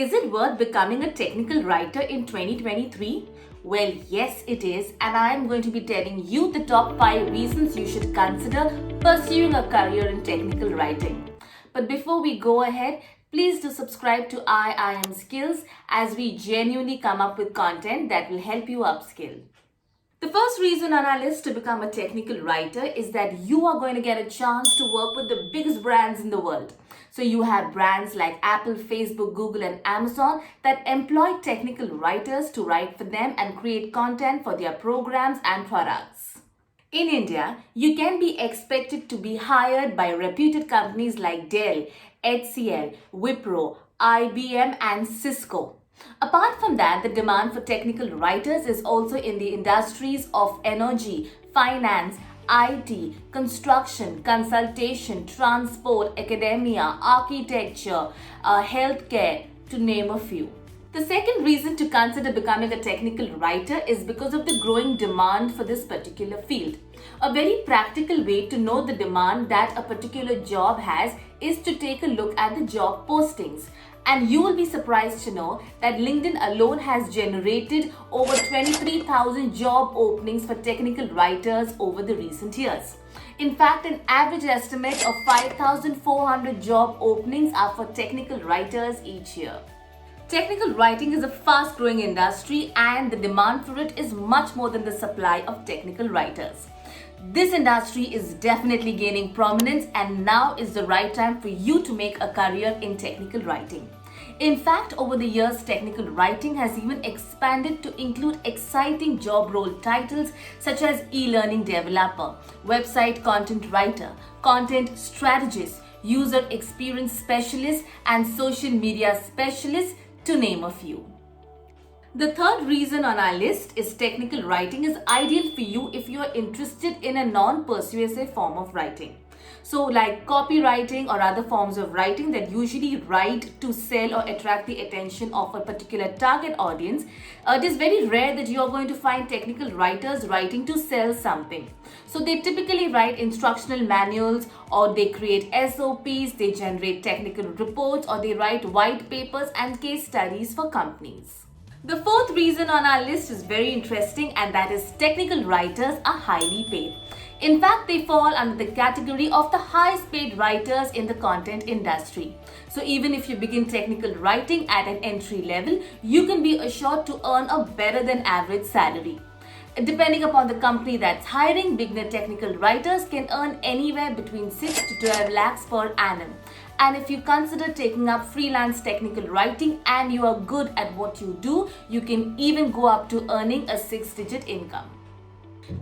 Is it worth becoming a technical writer in 2023? Well, yes, it is, and I am going to be telling you the top 5 reasons you should consider pursuing a career in technical writing. But before we go ahead, please do subscribe to IIM Skills as we genuinely come up with content that will help you upskill. The first reason on our list to become a technical writer is that you are going to get a chance to work with the biggest brands in the world. So you have brands like Apple, Facebook, Google and Amazon that employ technical writers to write for them and create content for their programs and products. In India, you can be expected to be hired by reputed companies like Dell, HCL, Wipro, IBM and Cisco. Apart from that, the demand for technical writers is also in the industries of energy, finance, IT, construction, consultation, transport, academia, architecture, healthcare, to name a few. The second reason to consider becoming a technical writer is because of the growing demand for this particular field. A very practical way to know the demand that a particular job has is to take a look at the job postings. And you will be surprised to know that LinkedIn alone has generated over 23,000 job openings for technical writers over the recent years. In fact, an average estimate of 5,400 job openings are for technical writers each year. Technical writing is a fast-growing industry and the demand for it is much more than the supply of technical writers. This industry is definitely gaining prominence and now is the right time for you to make a career in technical writing. In fact, over the years, technical writing has even expanded to include exciting job role titles such as e-learning developer, website content writer, content strategist, user experience specialist, and social media specialist, to name a few. The third reason on our list is technical writing is ideal for you if you are interested in a non-persuasive form of writing. So like copywriting or other forms of writing that usually write to sell or attract the attention of a particular target audience, it is very rare that you are going to find technical writers writing to sell something. So they typically write instructional manuals or they create SOPs, they generate technical reports or they write white papers and case studies for companies. The fourth reason on our list is very interesting and that is technical writers are highly paid. In fact, they fall under the category of the highest paid writers in the content industry. So even if you begin technical writing at an entry level, you can be assured to earn a better than average salary. Depending upon the company that's hiring, beginner technical writers can earn anywhere between 6 to 12 lakhs per annum. And if you consider taking up freelance technical writing and you are good at what you do, you can even go up to earning a 6-digit income.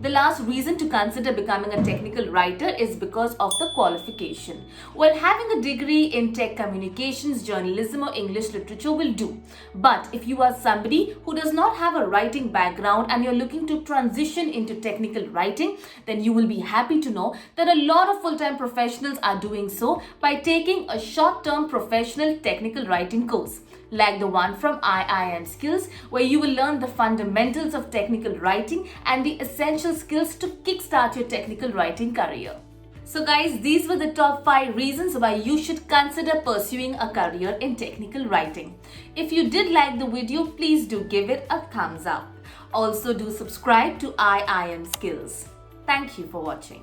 The last reason to consider becoming a technical writer is because of the qualification. Well, having a degree in tech communications, journalism or English literature will do. But if you are somebody who does not have a writing background and you're looking to transition into technical writing, then you will be happy to know that a lot of full-time professionals are doing so by taking a short-term professional technical writing course, like the one from IIM Skills, where you will learn the fundamentals of technical writing and the essential skills to kickstart your technical writing career. So guys, these were the top 5 reasons why you should consider pursuing a career in technical writing. If you did like the video, please do give it a thumbs up. Also do subscribe to IIM Skills. Thank you for watching.